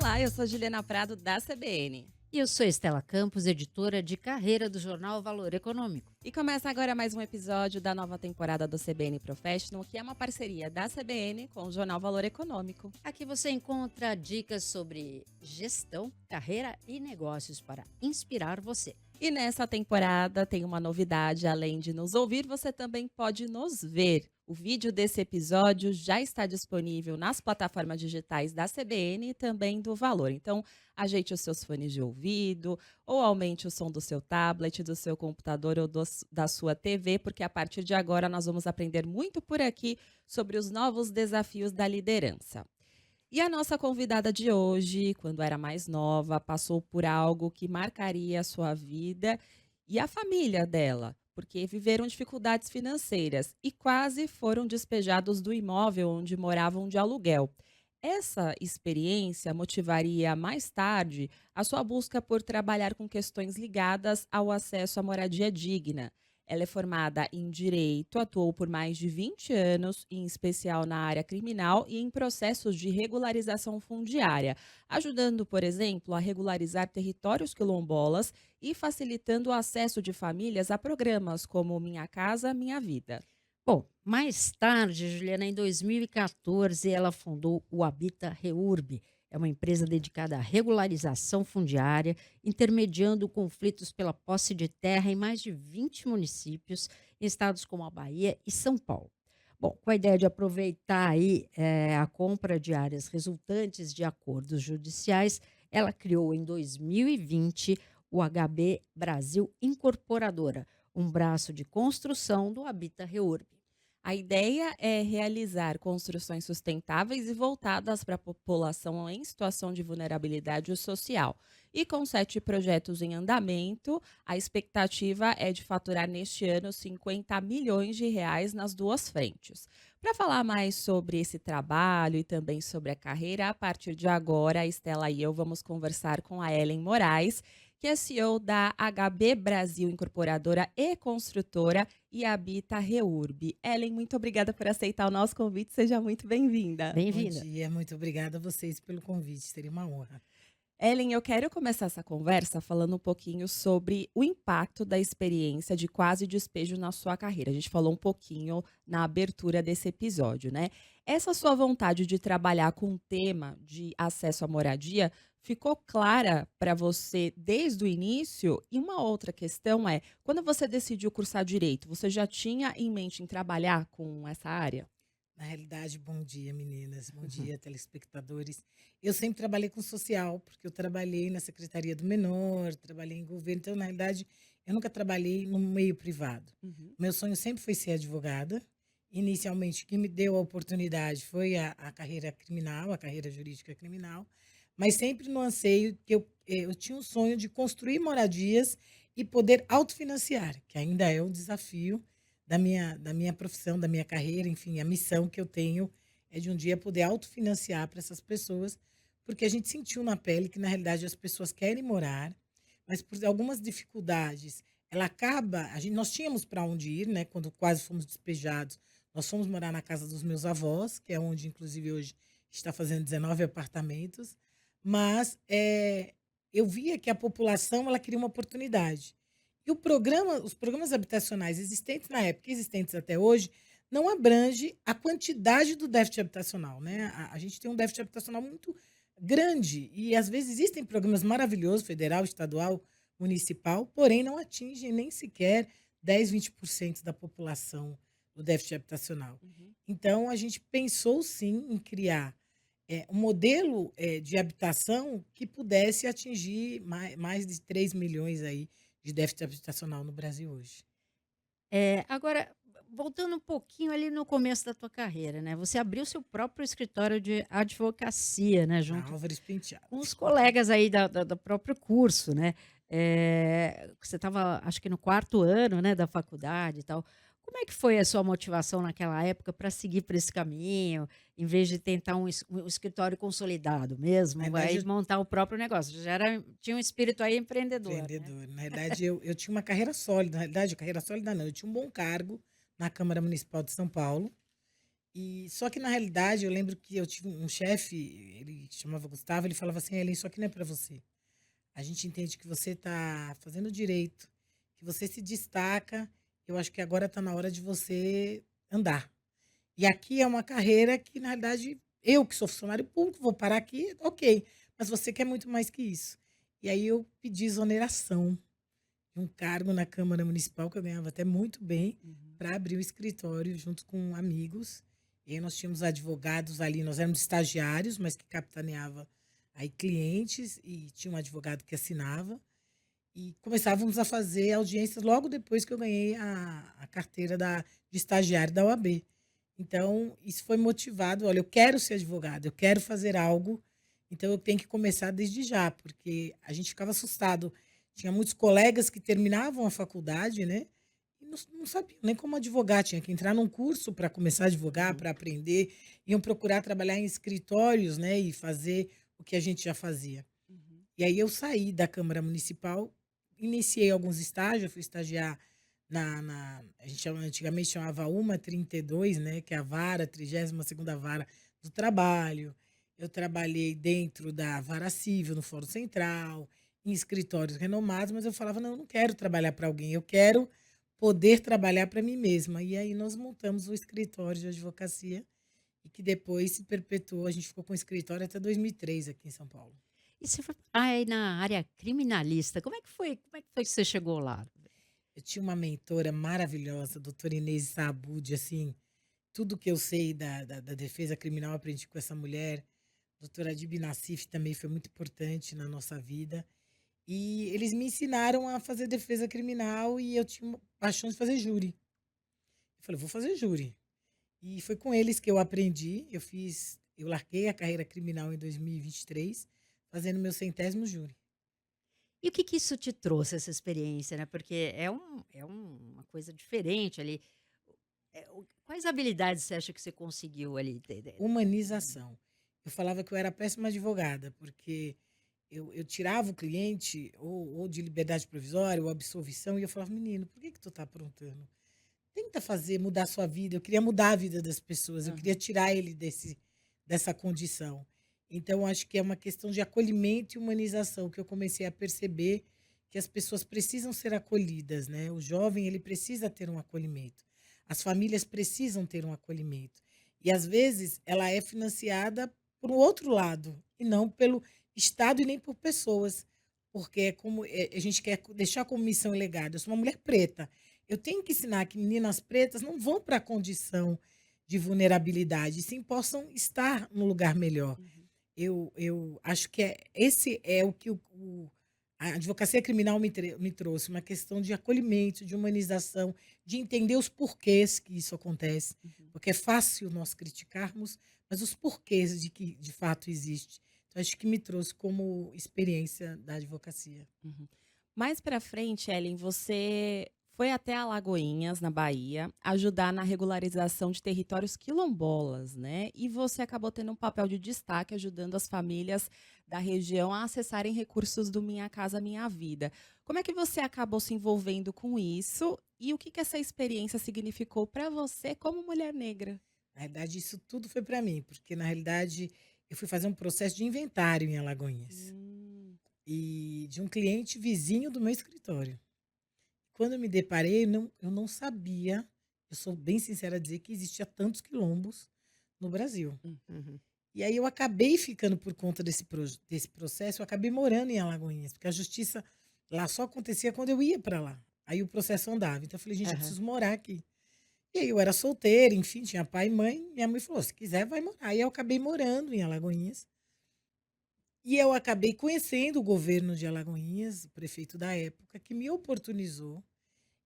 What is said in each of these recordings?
Olá, eu sou Juliana Prado, da CBN. E eu sou Estela Campos, editora de carreira do jornal Valor Econômico. E começa agora mais um episódio da nova temporada do CBN Professional, que é uma parceria da CBN com o jornal Valor Econômico. Aqui você encontra dicas sobre gestão, carreira e negócios para inspirar você. E nessa temporada tem uma novidade: além de nos ouvir, você também pode nos ver. O vídeo desse episódio já está disponível nas plataformas digitais da CBN e também do Valor. Então, ajeite os seus fones de ouvido ou aumente o som do seu tablet, do seu computador ou da sua TV, porque a partir de agora nós vamos aprender muito por aqui sobre os novos desafios da liderança. E a nossa convidada de hoje, quando era mais nova, passou por algo que marcaria a sua vida e a família dela, porque viveram dificuldades financeiras e quase foram despejados do imóvel onde moravam de aluguel. Essa experiência motivaria mais tarde a sua busca por trabalhar com questões ligadas ao acesso à moradia digna. Ela é formada em Direito, atuou por mais de 20 anos, em especial na área criminal e em processos de regularização fundiária, ajudando, por exemplo, a regularizar territórios quilombolas e facilitando o acesso de famílias a programas como Minha Casa Minha Vida. Bom, mais tarde, Juliana, em 2014, ela fundou o Habita Reurb. É uma empresa dedicada à regularização fundiária, intermediando conflitos pela posse de terra em mais de 20 municípios, em estados como a Bahia e São Paulo. Bom, com a ideia de aproveitar aí a compra de áreas resultantes de acordos judiciais, ela criou em 2020 o HB Brasil Incorporadora, um braço de construção do Habita Reurb. A ideia é realizar construções sustentáveis e voltadas para a população em situação de vulnerabilidade social. E com 7 projetos em andamento, a expectativa é de faturar neste ano 50 milhões de reais nas duas frentes. Para falar mais sobre esse trabalho e também sobre a carreira, a partir de agora, a Estela e eu vamos conversar com a Ellen Moraes, que é CEO da HB Brasil Incorporadora e Construtora e Habita Reurb. Ellen, muito obrigada por aceitar o nosso convite. Seja muito bem-vinda. Bom Bem-vinda. dia, muito obrigada a vocês pelo convite, seria uma honra. Ellen, eu quero começar essa conversa falando um pouquinho sobre o impacto da experiência de quase despejo na sua carreira. A gente falou um pouquinho na abertura desse episódio, né? Essa sua vontade de trabalhar com o tema de acesso à moradia ficou clara para você desde o início? E uma outra questão é, quando você decidiu cursar direito, você já tinha em mente em trabalhar com essa área? Na realidade, bom dia, meninas, bom dia, telespectadores. Eu sempre trabalhei com social, porque eu trabalhei na Secretaria do Menor, trabalhei em governo, então, na realidade, eu nunca trabalhei no meio privado. Uhum. Meu sonho sempre foi ser advogada. Inicialmente, o que me deu a oportunidade foi a carreira criminal, a carreira jurídica criminal, mas sempre no anseio que eu tinha um sonho de construir moradias e poder autofinanciar, que ainda é um desafio da minha profissão, da minha carreira, enfim, a missão que eu tenho é de um dia poder autofinanciar para essas pessoas, porque a gente sentiu na pele que, na realidade, as pessoas querem morar, mas por algumas dificuldades, ela acaba. Nós tínhamos para onde ir, né? Quando quase fomos despejados, nós fomos morar na casa dos meus avós, que é onde, inclusive, hoje está fazendo 19 apartamentos, mas eu via que a população ela queria uma oportunidade. E os programas habitacionais existentes na época, e existentes até hoje, não abrange a quantidade do déficit habitacional, né? A gente tem um déficit habitacional muito grande e às vezes existem programas maravilhosos, federal, estadual, municipal, porém não atingem nem sequer 10, 20% da população do déficit habitacional. Uhum. Então a gente pensou sim em criar um modelo de habitação que pudesse atingir mais de 3 milhões aí de déficit habitacional no Brasil hoje. Agora, voltando um pouquinho ali no começo da tua carreira, né? Você abriu seu próprio escritório de advocacia, né? Na Junto Álvares Penteado. com os colegas aí do próprio curso, né? Você estava, acho que no quarto ano, né, da faculdade e tal. Como é que foi a sua motivação naquela época para seguir por esse caminho, em vez de tentar um escritório consolidado Na mesmo, verdade, aí montar o próprio negócio? Tinha um espírito aí empreendedor, né? empreendedor. Na verdade, eu tinha uma carreira sólida. Na realidade, carreira sólida não. Eu tinha um bom cargo na Câmara Municipal de São Paulo. E só que na realidade eu lembro que eu tive um chefe, ele chamava Gustavo, ele falava assim: "Ellen, isso aqui não é para você. A gente entende que você está fazendo direito, que você se destaca. Eu acho que agora está na hora de você andar. E aqui é uma carreira que, na realidade, eu que sou funcionário público, vou parar aqui, ok. Mas você quer muito mais que isso." E aí eu pedi exoneração de um cargo na Câmara Municipal, que eu ganhava até muito bem, Uhum. para abrir o escritório junto com amigos. E aí nós tínhamos advogados ali, nós éramos estagiários, mas que capitaneava aí clientes, e tinha um advogado que assinava. E começávamos a fazer audiências logo depois que eu ganhei a carteira de estagiário da OAB. Então, isso foi motivado, olha, eu quero ser advogado, eu quero fazer algo, então eu tenho que começar desde já, porque a gente ficava assustado. Tinha muitos colegas que terminavam a faculdade, né? E não sabiam nem como advogar, tinha que entrar num curso para começar a advogar, Uhum. para aprender, iam procurar trabalhar em escritórios, né? E fazer o que a gente já fazia. Uhum. E aí eu saí da Câmara Municipal, iniciei alguns estágios, fui estagiar a gente antigamente chamava UMA 32, né, que é a vara, 32ª vara do trabalho. Eu trabalhei dentro da vara civil, no Fórum Central, em escritórios renomados, mas eu falava, não, eu não quero trabalhar para alguém, eu quero poder trabalhar para mim mesma. E aí nós montamos o escritório de advocacia, e que depois se perpetuou, a gente ficou com o escritório até 2003 aqui em São Paulo. E você foi aí na área criminalista, como é que foi que você chegou lá? Eu tinha uma mentora maravilhosa, a doutora Inês Saabud, assim, tudo que eu sei da defesa criminal eu aprendi com essa mulher. Doutora Adib Nassif também foi muito importante na nossa vida. E eles me ensinaram a fazer defesa criminal, e eu tinha uma paixão de fazer júri. Eu falei, vou fazer júri. E foi com eles que eu aprendi. Eu larguei a carreira criminal em 2023, fazendo meu 100º júri. E o que que isso te trouxe, essa experiência, né, porque uma coisa diferente ali. Quais habilidades você acha que você conseguiu ali ter? Humanização. Eu falava que eu era péssima advogada, porque eu tirava o cliente ou de liberdade provisória ou absolvição, e eu falava, menino, por que que tu tá aprontando? Tenta fazer, mudar a sua vida. Eu queria mudar a vida das pessoas, eu queria Aham. tirar ele dessa condição. Então, acho que é uma questão de acolhimento e humanização que eu comecei a perceber que as pessoas precisam ser acolhidas, né? O jovem, ele precisa ter um acolhimento. As famílias precisam ter um acolhimento. E, às vezes, ela é financiada por um outro lado, e não pelo Estado e nem por pessoas. Porque a gente quer deixar como missão e legado. Eu sou uma mulher preta. Eu tenho que ensinar que meninas pretas não vão para a condição de vulnerabilidade, sim possam estar num lugar melhor. Uhum. Eu acho que esse é o que a advocacia criminal me trouxe, uma questão de acolhimento, de humanização, de entender os porquês que isso acontece, Uhum. porque é fácil nós criticarmos, mas os porquês de que de fato existe. Então, acho que me trouxe como experiência da advocacia. Uhum. Mais pra frente, Ellen, você foi até Alagoinhas, na Bahia, ajudar na regularização de territórios quilombolas, né? E você acabou tendo um papel de destaque ajudando as famílias da região a acessarem recursos do Minha Casa Minha Vida. Como é que você acabou se envolvendo com isso e o que que essa experiência significou para você como mulher negra? Na realidade, isso tudo foi para mim, porque na realidade eu fui fazer um processo de inventário em Alagoinhas, Hum. e de um cliente vizinho do meu escritório. Quando eu me deparei, eu não sabia, eu sou bem sincera a dizer que existia tantos quilombos no Brasil. Uhum. E aí eu acabei ficando por conta desse processo, eu acabei morando em Alagoinhas, porque a justiça lá só acontecia quando eu ia para lá. Aí o processo andava. Então eu falei, gente, eu Aham. preciso morar aqui. E aí eu era solteira, enfim, tinha pai e mãe. Minha mãe falou: se quiser, vai morar. Aí eu acabei morando em Alagoinhas. E eu acabei conhecendo o governo de Alagoinhas, o prefeito da época, que me oportunizou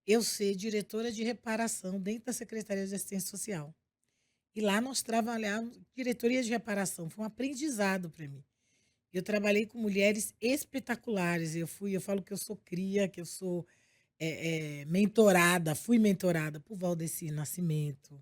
eu ser diretora de reparação dentro da Secretaria de Assistência Social. E lá nós trabalhávamos, diretoria de reparação, foi um aprendizado para mim. Eu trabalhei com mulheres espetaculares. Eu falo que eu sou cria, que eu sou mentorada, fui mentorada por Valdeci Nascimento,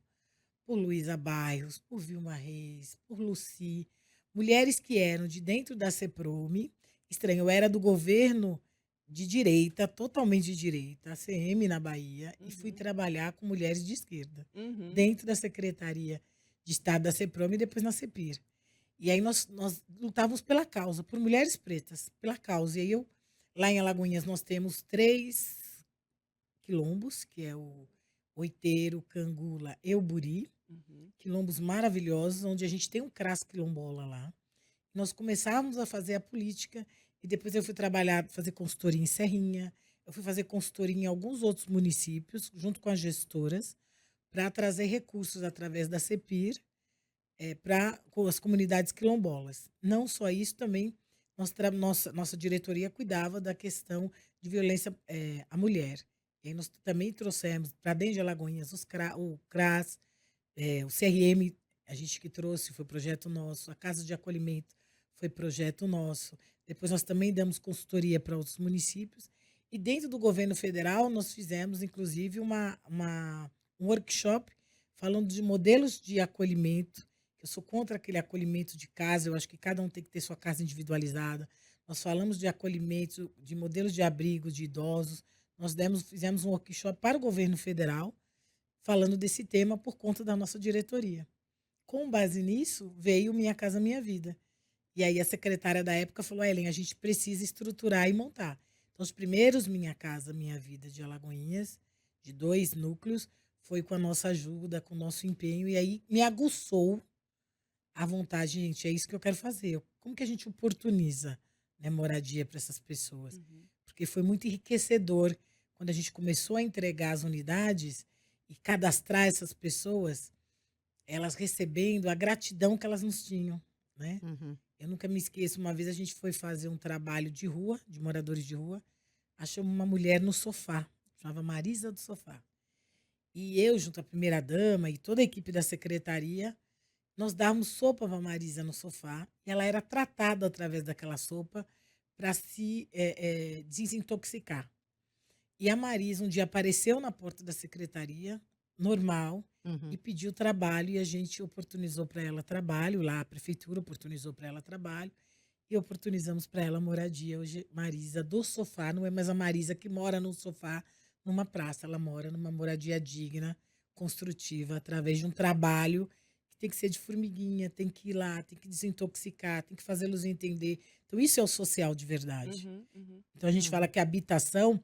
por Luísa Bairros, por Vilma Reis, por Luci, mulheres que eram de dentro da CEPROME. Estranho, eu era do governo de direita, totalmente de direita, ACM na Bahia, e fui Uhum. trabalhar com mulheres de esquerda, Uhum. dentro da Secretaria de estado da CEPROM e depois na CEPIR. E aí nós lutávamos pela causa, por mulheres pretas, pela causa. E aí lá em Alagoinhas, nós temos 3 quilombos, que é o Oiteiro, Cangula e o Buri, Uhum. quilombos maravilhosos, onde a gente tem um CRAS quilombola lá. Nós começávamos a fazer a política e depois eu fui trabalhar, fazer consultoria em Serrinha, eu fui fazer consultoria em alguns outros municípios, junto com as gestoras, para trazer recursos através da CEPIR para as comunidades quilombolas. Não só isso, também nossa diretoria cuidava da questão de violência à mulher. E aí nós também trouxemos para dentro de Alagoinhas o CRAS, o CRM, a gente que trouxe, foi projeto nosso, a Casa de Acolhimento foi projeto nosso. Depois nós também damos consultoria para outros municípios. E dentro do governo federal, nós fizemos, inclusive, um workshop falando de modelos de acolhimento. Eu sou contra aquele acolhimento de casa, eu acho que cada um tem que ter sua casa individualizada. Nós falamos de acolhimento, de modelos de abrigo de idosos. Fizemos um workshop para o governo federal, falando desse tema por conta da nossa diretoria. Com base nisso, veio Minha Casa Minha Vida. E aí a secretária da época falou, Ellen, a gente precisa estruturar e montar. Então, os primeiros Minha Casa Minha Vida de Alagoinhas, de 2 núcleos, foi com a nossa ajuda, com o nosso empenho, e aí me aguçou a vontade, gente, é isso que eu quero fazer. Como que a gente oportuniza, né, moradia para essas pessoas? Uhum. Porque foi muito enriquecedor quando a gente começou a entregar as unidades e cadastrar essas pessoas, elas recebendo a gratidão que elas nos tinham, né? Uhum. Eu nunca me esqueço, uma vez a gente foi fazer um trabalho de rua, de moradores de rua, achamos uma mulher no sofá, chamava Marisa do Sofá. E eu, junto à primeira-dama e toda a equipe da secretaria, nós dávamos sopa para a Marisa no sofá, e ela era tratada através daquela sopa para se desintoxicar. E a Marisa um dia apareceu na porta da secretaria, normal, e Uhum. pediu trabalho, e a gente oportunizou para ela trabalho, lá a prefeitura oportunizou para ela trabalho, e oportunizamos para ela moradia. Hoje, Marisa do sofá, não é mais a Marisa que mora no sofá numa praça, ela mora numa moradia digna, construtiva, através de um trabalho que tem que ser de formiguinha, tem que ir lá, tem que desintoxicar, tem que fazê-los entender. Então, isso é o social de verdade. Uhum. Uhum. Então, a gente fala Uhum. que a habitação,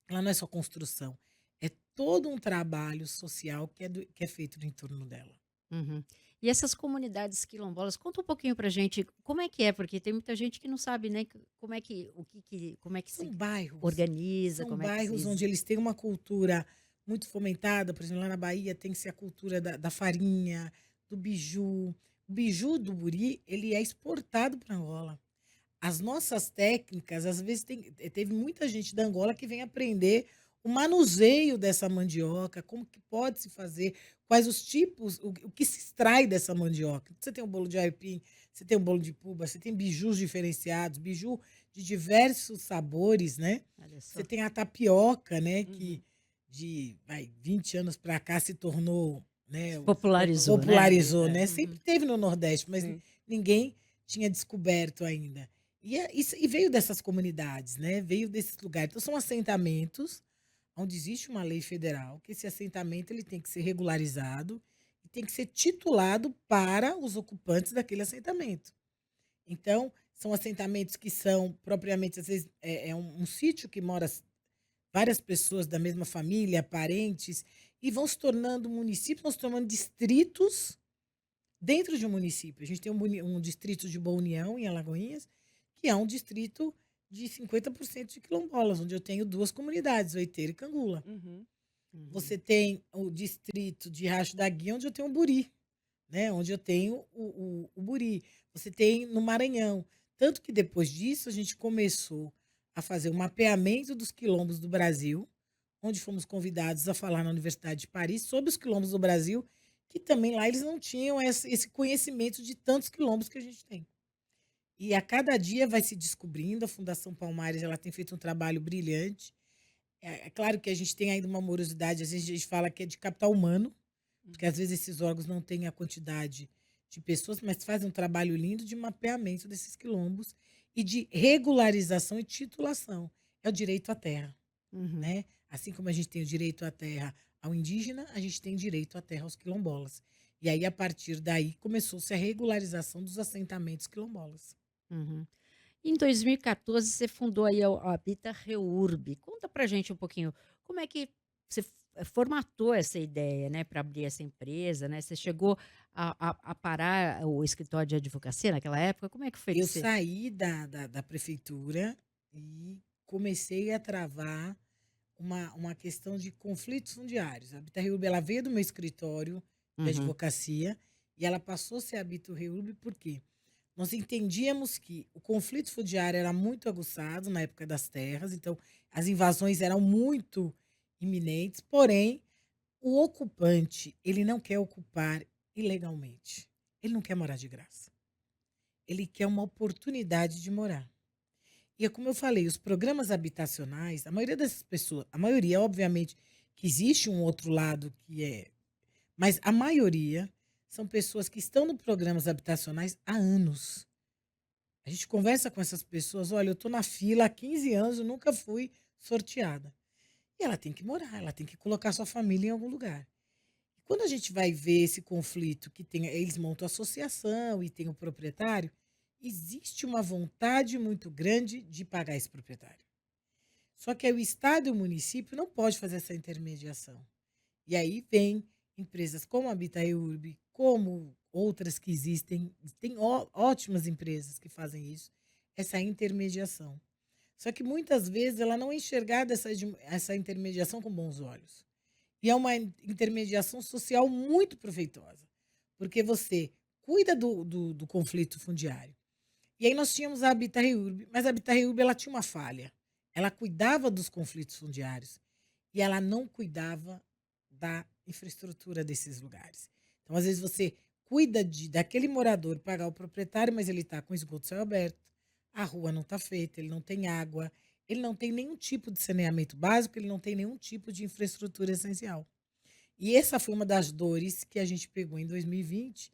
ela não é só construção, é todo um trabalho social que é feito no entorno dela. Uhum. E essas comunidades quilombolas, conta um pouquinho pra gente como é, porque tem muita gente que não sabe, né, como é que, como é que São se bairros, organiza, são como é que se... bairros onde eles têm uma cultura muito fomentada, por exemplo, lá na Bahia tem-se a cultura da farinha, do biju. O biju do buri, ele é exportado para Angola. As nossas técnicas, às vezes teve muita gente da Angola que vem aprender o manuseio dessa mandioca, como que pode se fazer, quais os tipos, o que se extrai dessa mandioca. Você tem o bolo de aipim, você tem o bolo de puba, você tem bijus diferenciados, biju de diversos sabores, né? Olha Você só. tem a tapioca, né, Uhum. que de 20 anos para cá se tornou, Se né, popularizou, né? Mais, popularizou, é. né? Sempre Uhum. teve no Nordeste, mas Sim. ninguém tinha descoberto ainda. E veio dessas comunidades, né? Veio desses lugares. Então, são assentamentos onde existe uma lei federal, que esse assentamento ele tem que ser regularizado e tem que ser titulado para os ocupantes daquele assentamento. Então, são assentamentos que são propriamente, às vezes, é um sítio que mora várias pessoas da mesma família, parentes, e vão se tornando municípios, vão se tornando distritos dentro de um município. A gente tem um distrito de Boa União, em Alagoinhas, que é um distrito de 50% de quilombolas, onde eu tenho 2 comunidades, Oiteiro e Cangula. Uhum. Uhum. Você tem o distrito de Racho da Guia, onde eu tenho o Buri, né? Onde eu tenho o Buri. Você tem no Maranhão. Tanto que depois disso a gente começou a fazer o mapeamento dos quilombos do Brasil, onde fomos convidados a falar na Universidade de Paris sobre os quilombos do Brasil, que também lá eles não tinham esse conhecimento de tantos quilombos que a gente tem. E a cada dia vai se descobrindo, a Fundação Palmares ela tem feito um trabalho brilhante. É claro que a gente tem ainda uma morosidade, às vezes a gente fala que é de capital humano, porque às Uhum. vezes esses órgãos não têm a quantidade de pessoas, mas fazem um trabalho lindo de mapeamento desses quilombos e de regularização e titulação. É o direito à terra, Uhum. né? Assim como a gente tem o direito à terra ao indígena, a gente tem direito à terra aos quilombolas. E aí, a partir daí, começou-se a regularização dos assentamentos quilombolas. Uhum. Em 2014, você fundou aí a Habita Reurb. Conta pra gente um pouquinho, como é que você formatou essa ideia, né, para abrir essa empresa, né? Você chegou a parar o escritório de advocacia naquela época? Como é que foi que Eu você saí da prefeitura e comecei a travar uma questão de conflitos fundiários. A Habita Reurb, ela veio do meu escritório de Uhum, advocacia e ela passou a ser Habita Reurb por quê? Nós entendíamos que o conflito fundiário era muito aguçado na época das terras, então as invasões eram muito iminentes, porém, o ocupante, ele não quer ocupar ilegalmente. Ele não quer morar de graça. Ele quer uma oportunidade de morar. E é como eu falei, os programas habitacionais, a maioria dessas pessoas, a maioria, obviamente, que existe um outro lado que é, mas a maioria são pessoas que estão nos programas habitacionais há anos. A gente conversa com essas pessoas, olha, eu estou na fila há 15 anos, eu nunca fui sorteada. E ela tem que morar, ela tem que colocar sua família em algum lugar. E quando a gente vai ver esse conflito que tem, eles montam associação e tem o proprietário, existe uma vontade muito grande de pagar esse proprietário. Só que aí o Estado e o município não pode fazer essa intermediação. E aí vem empresas como a Habitaurb, como outras que existem, tem ótimas empresas que fazem isso, essa intermediação. Só que muitas vezes ela não é enxergada essa intermediação com bons olhos. E é uma intermediação social muito proveitosa, porque você cuida do conflito fundiário. E aí nós tínhamos a Habitaurb, mas a Habitaurb ela tinha uma falha. Ela cuidava dos conflitos fundiários e ela não cuidava da infraestrutura desses lugares. Então, às vezes, você cuida daquele morador pagar o proprietário, mas ele está com esgoto céu aberto, a rua não está feita, ele não tem água, ele não tem nenhum tipo de saneamento básico, ele não tem nenhum tipo de infraestrutura essencial. E essa foi uma das dores que a gente pegou em 2020,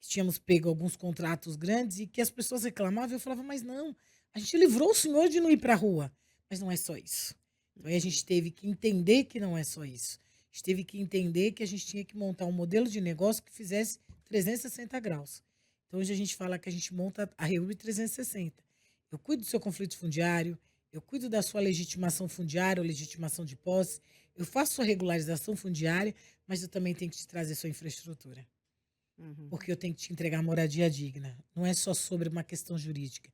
que tínhamos pego alguns contratos grandes e que as pessoas reclamavam, e eu falava, mas não, a gente livrou o senhor de não ir para a rua. Mas não é só isso. Então aí a gente teve que entender que não é só isso. A gente teve que entender que a gente tinha que montar um modelo de negócio que fizesse 360 graus. Então hoje a gente fala que a gente monta a Reúbe 360. Eu cuido do seu conflito fundiário, eu cuido da sua legitimação fundiária ou legitimação de posse, eu faço sua regularização fundiária, mas eu também tenho que te trazer sua infraestrutura. uhum. Porque eu tenho que te entregar moradia digna. Não é só sobre uma questão jurídica,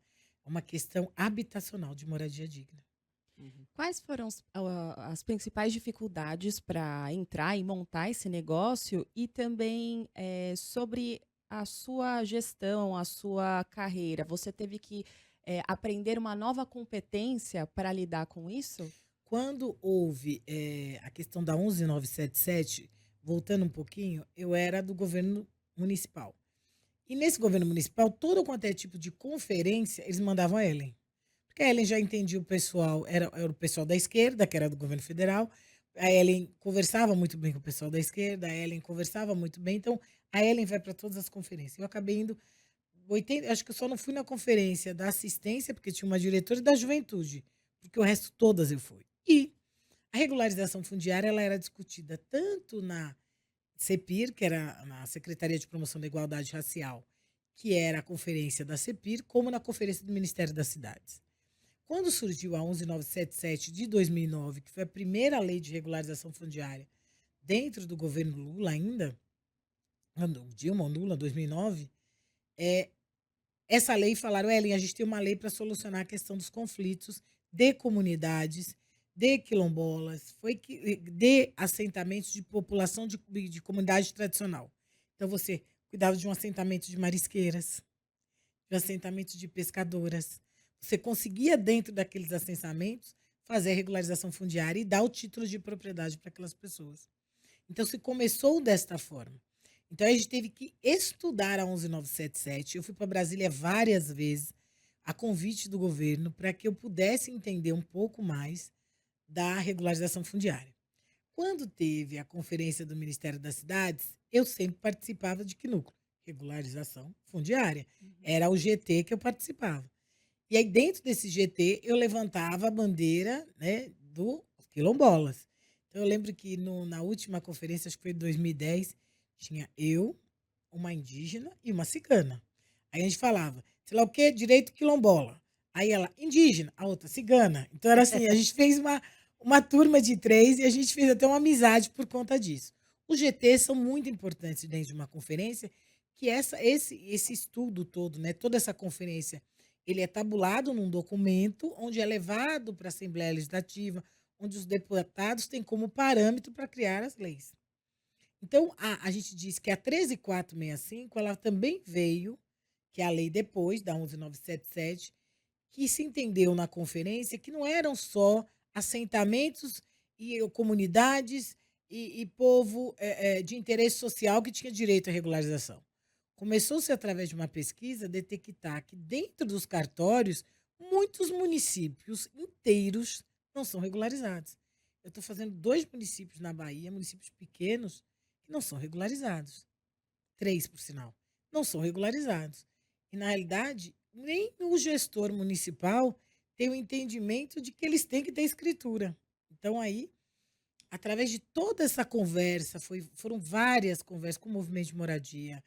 é uma questão habitacional de moradia digna. Uhum. Quais foram as principais dificuldades para entrar e montar esse negócio e também sobre a sua gestão, a sua carreira? Você teve que aprender uma nova competência para lidar com isso? Quando houve a questão da 11977, voltando um pouquinho, eu era do governo municipal. E nesse governo municipal, todo quanto é tipo de conferência, eles mandavam a Ellen. Porque a Ellen já entendia o pessoal, era o pessoal da esquerda, que era do governo federal. A Ellen conversava muito bem com o pessoal da esquerda, a Ellen conversava muito bem. Então, a Ellen vai para todas as conferências. Eu acabei indo 80, acho que eu só não fui na conferência da assistência, porque tinha uma diretora e da juventude, porque o resto todas eu fui. E a regularização fundiária ela era discutida tanto na CEPIR, que era na Secretaria de Promoção da Igualdade Racial, que era a conferência da CEPIR, como na conferência do Ministério das Cidades. Quando surgiu a 11977 de 2009, que foi a primeira lei de regularização fundiária dentro do governo Lula ainda, Dilma Lula, 2009, é, essa lei falaram, Ellen, a gente tem uma lei para solucionar a questão dos conflitos de comunidades, de quilombolas, de assentamentos de população de comunidade tradicional. Então, você cuidava de um assentamento de marisqueiras, de um assentamento de pescadoras. Você conseguia, dentro daqueles assentamentos, fazer a regularização fundiária e dar o título de propriedade para aquelas pessoas. Então, se começou desta forma. Então, a gente teve que estudar a 11977. Eu fui para Brasília várias vezes, a convite do governo, para que eu pudesse entender um pouco mais da regularização fundiária. Quando teve a conferência do Ministério das Cidades, eu sempre participava de que núcleo? Regularização fundiária. Era o GT que eu participava. E aí, dentro desse GT, eu levantava a bandeira, né, dos quilombolas. Então, eu lembro que na última conferência, acho que foi em 2010, tinha eu, uma indígena e uma cigana. Aí a gente falava, sei lá o quê, direito quilombola. Aí ela, indígena, a outra, cigana. Então era assim, a gente fez uma turma de 3 e a gente fez até uma amizade por conta disso. Os GTs são muito importantes dentro de uma conferência, que esse estudo todo, né, toda essa conferência, ele é tabulado num documento onde é levado para a Assembleia Legislativa, onde os deputados têm como parâmetro para criar as leis. Então, a gente diz que a 13465, ela também veio, que é a lei depois da 11977, que se entendeu na conferência que não eram só assentamentos e comunidades e povo de interesse social que tinha direito à regularização. Começou-se, através de uma pesquisa, a detectar que dentro dos cartórios, muitos municípios inteiros não são regularizados. Eu estou fazendo 2 municípios na Bahia, municípios pequenos, que não são regularizados. 3, por sinal. Não são regularizados. E, na realidade, nem o gestor municipal tem o entendimento de que eles têm que ter escritura. Então, aí, através de toda essa conversa, foram várias conversas com o movimento de moradia,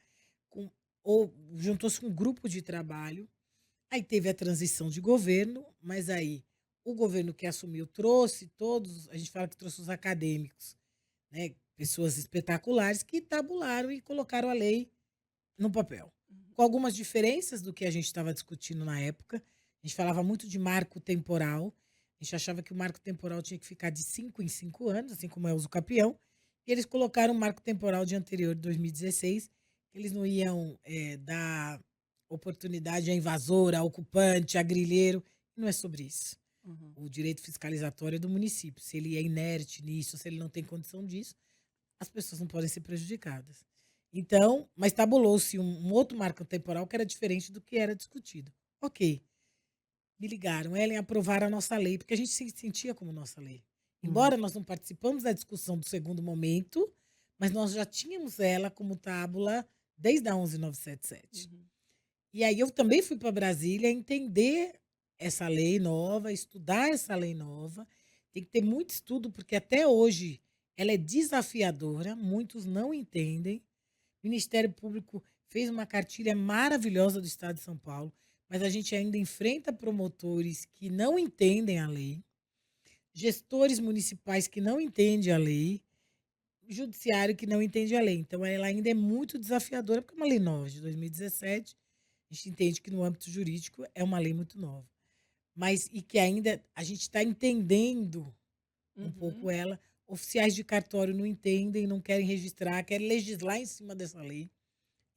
ou juntou-se um grupo de trabalho, aí teve a transição de governo, mas aí o governo que assumiu trouxe todos, a gente fala que trouxe os acadêmicos, né, pessoas espetaculares que tabularam e colocaram a lei no papel. Com algumas diferenças do que a gente estava discutindo na época. A gente falava muito de marco temporal. A gente achava que o marco temporal tinha que ficar de 5 em 5 anos, assim como é o uso capião. E eles colocaram o marco temporal de anterior, de 2016, que eles não iam dar oportunidade à invasora, ao ocupante, a grilheiro. Não é sobre isso. Uhum. O direito fiscalizatório é do município. Se ele é inerte nisso, se ele não tem condição disso, as pessoas não podem ser prejudicadas. Então, mas tabulou-se um outro marco temporal que era diferente do que era discutido. Ok, me ligaram, Ellen, aprovaram a nossa lei, porque a gente se sentia como nossa lei. Uhum. Embora nós não participamos da discussão do segundo momento, mas nós já tínhamos ela como tábula desde a 11977. Uhum. E aí eu também fui para Brasília entender essa lei nova, estudar essa lei nova. Tem que ter muito estudo, porque até hoje ela é desafiadora, muitos não entendem. O Ministério Público fez uma cartilha maravilhosa do Estado de São Paulo, mas a gente ainda enfrenta promotores que não entendem a lei, gestores municipais que não entendem a lei, judiciário que não entende a lei. Então, ela ainda é muito desafiadora, porque é uma lei nova, de 2017. A gente entende que no âmbito jurídico é uma lei muito nova. Mas, e que ainda a gente está entendendo um pouco Uhum. ela. Oficiais de cartório não entendem, não querem registrar, querem legislar em cima dessa lei.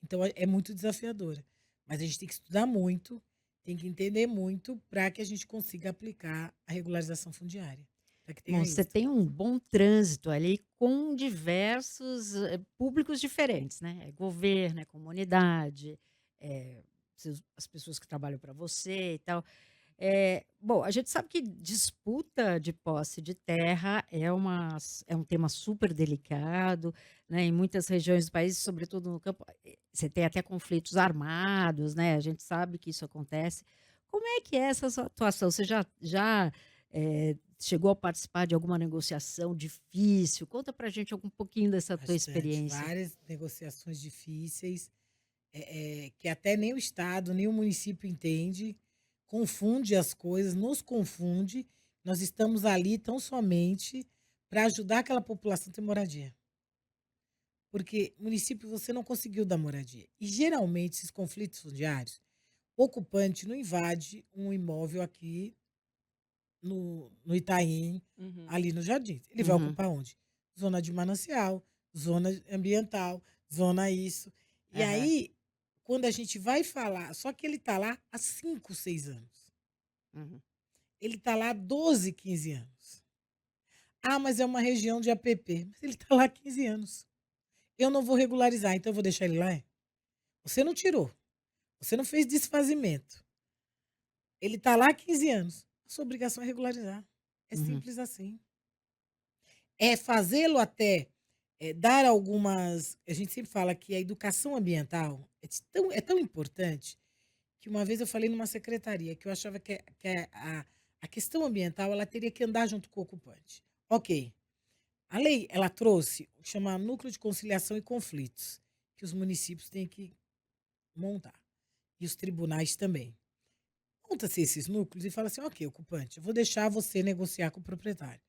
Então é muito desafiadora. Mas a gente tem que estudar muito, tem que entender muito para que a gente consiga aplicar a regularização fundiária, para que Bom, tenha você êxito. tem um bom trânsito ali com diversos, públicos diferentes, né, é governo, é comunidade, as pessoas que trabalham para você e tal. Bom, a gente sabe que disputa de posse de terra é um tema super delicado, né, em muitas regiões do país, sobretudo no campo, você tem até conflitos armados, né, a gente sabe que isso acontece. Como é que é essa sua atuação? Você já chegou a participar de alguma negociação difícil? Conta pra gente algum pouquinho dessa tua Bastante. experiência. Várias negociações difíceis, que até nem o Estado, nem o município entende, confunde as coisas, nos confunde. Nós estamos ali tão somente para ajudar aquela população a ter moradia. Porque município você não conseguiu dar moradia. E geralmente esses conflitos fundiários, o ocupante não invade um imóvel aqui no Itaim, Uhum. ali no Jardim. Ele vai Uhum. ocupar onde? Zona de manancial, zona ambiental, zona isso. E Aham. aí, quando a gente vai falar, só que ele está lá há 5, 6 anos. Uhum. Ele está lá há 12, 15 anos. Ah, mas é uma região de APP. Mas ele está lá há 15 anos. Eu não vou regularizar, então eu vou deixar ele lá? É? Você não tirou. Você não fez desfazimento. Ele está lá há 15 anos. A sua obrigação é regularizar. É Uhum. simples assim. É fazê-lo até dar algumas. A gente sempre fala que a educação ambiental é tão importante que uma vez eu falei numa secretaria que eu achava que a questão ambiental ela teria que andar junto com o ocupante. Ok. A lei ela trouxe o que chama Núcleo de Conciliação e Conflitos, que os municípios têm que montar. E os tribunais também. Monta-se esses núcleos e fala assim: ok, ocupante, eu vou deixar você negociar com o proprietário.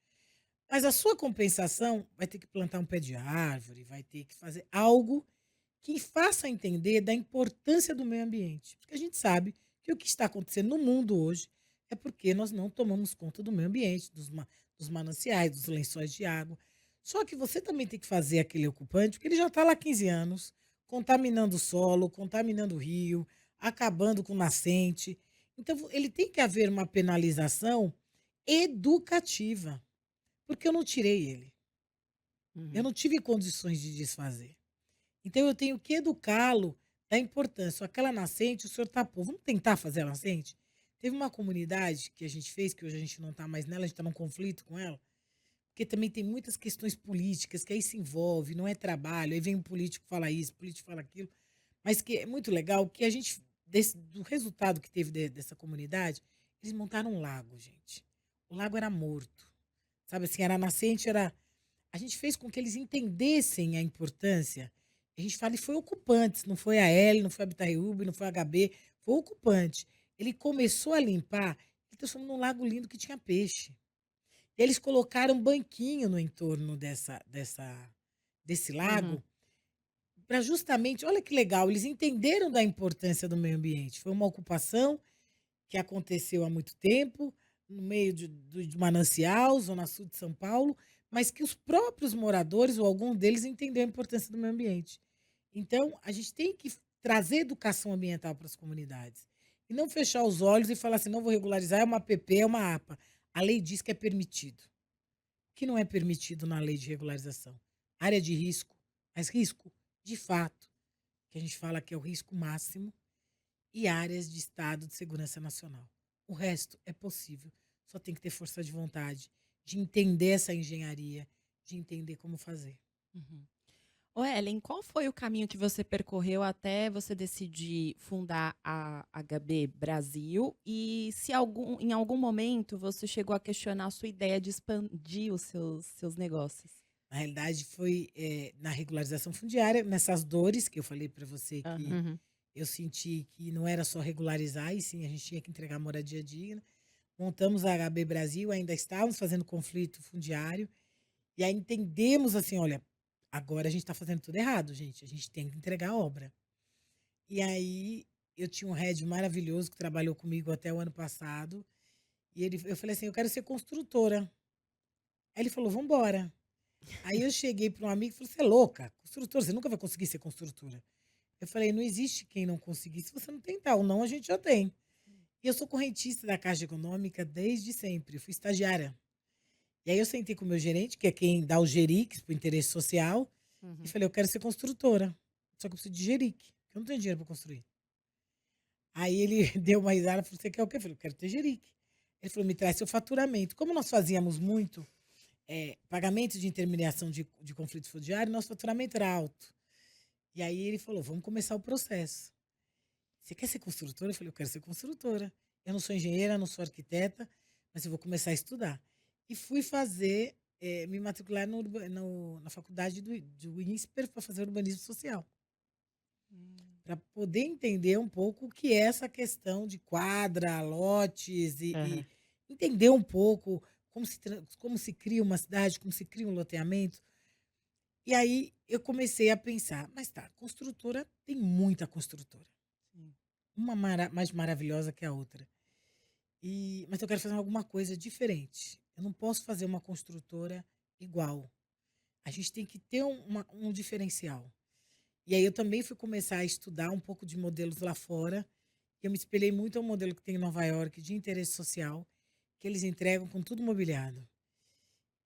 Mas a sua compensação vai ter que plantar um pé de árvore, vai ter que fazer algo que faça entender da importância do meio ambiente. Porque a gente sabe que o que está acontecendo no mundo hoje é porque nós não tomamos conta do meio ambiente, dos mananciais, dos lençóis de água. Só que você também tem que fazer aquele ocupante, porque ele já está lá há 15 anos, contaminando o solo, contaminando o rio, acabando com o nascente. Então, ele tem que haver uma penalização educativa, porque eu não tirei ele. Eu Uhum. não tive condições de desfazer. Então eu tenho que educá-lo da importância. Aquela nascente, o senhor tapou. Vamos tentar fazer a nascente? Teve uma comunidade que a gente fez, que hoje a gente não está mais nela, a gente está num conflito com ela, porque também tem muitas questões políticas que aí se envolve, não é trabalho, aí vem um político fala isso, político fala aquilo, mas que é muito legal que a gente, do resultado que teve dessa comunidade, eles montaram um lago, gente. O lago era morto, sabe assim, era nascente, era a gente fez com que eles entendessem a importância. A gente fala, e foi ocupantes, não foi a L, não foi a Habitareúbe, não foi a HB, foi o ocupante. Ele começou a limpar, ele transformou num lago lindo que tinha peixe. Eles colocaram um banquinho no entorno desse Uhum. lago, para justamente, olha que legal, eles entenderam da importância do meio ambiente. Foi uma ocupação que aconteceu há muito tempo, no meio de manancial, Zona Sul de São Paulo, mas que os próprios moradores, ou algum deles, entendeu a importância do meio ambiente. Então, a gente tem que trazer educação ambiental para as comunidades. E não fechar os olhos e falar assim, não vou regularizar, é uma APP, é uma APA. A lei diz que é permitido. O que não é permitido na lei de regularização? Área de risco, mas risco de fato, que a gente fala que é o risco máximo, e áreas de estado de segurança nacional. O resto é possível, só tem que ter força de vontade, de entender essa engenharia, de entender como fazer. Uhum. Ô, Ellen, qual foi o caminho que você percorreu até você decidir fundar a HB Brasil? E se em algum momento você chegou a questionar a sua ideia de expandir os seus negócios? Na realidade, foi na regularização fundiária, nessas dores que eu falei para você que Aham. Uhum. eu senti que não era só regularizar, e sim a gente tinha que entregar moradia digna. Montamos a HB Brasil, ainda estávamos fazendo conflito fundiário, e aí entendemos assim: olha, agora a gente está fazendo tudo errado, gente, a gente tem que entregar a obra. E aí eu tinha um head maravilhoso que trabalhou comigo até o ano passado. E eu falei assim: eu quero ser construtora. Aí ele falou: vamos embora. Aí eu cheguei para um amigo e falei: você é louca? Construtora, você nunca vai conseguir ser construtora. Eu falei: não existe quem não conseguir se você não tentar. O não a gente já tem. E eu sou correntista da Caixa Econômica desde sempre. Eu fui estagiária. E aí eu sentei com o meu gerente, que é quem dá o Gerix para o interesse social, e Uhum. falei: eu quero ser construtora. Só que eu preciso de Geric, porque eu não tenho dinheiro para construir. Aí ele deu uma risada e falou: você quer o quê? Eu falei: eu quero ter Jeric. Ele falou: me traz seu faturamento. Como nós fazíamos muito pagamento de intermediação de conflito fundiário, nosso faturamento era alto. E aí ele falou: vamos começar o processo. Você quer ser construtora? Eu falei: eu quero ser construtora. Eu não sou engenheira, não sou arquiteta, mas eu vou começar a estudar. E fui fazer, me matricular na faculdade do INSPER para fazer urbanismo social, Hum. para poder entender um pouco o que é essa questão de quadra, lotes Aham. e entender um pouco como se cria uma cidade, como se cria um loteamento. E aí eu comecei a pensar, mas tá, construtora tem muita construtora, Sim. uma mais maravilhosa que a outra. Mas eu quero fazer alguma coisa diferente. Eu não posso fazer uma construtora igual. A gente tem que ter um diferencial. E aí eu também fui começar a estudar um pouco de modelos lá fora. Eu me espelhei muito ao modelo que tem em Nova York de interesse social, que eles entregam com tudo mobiliado.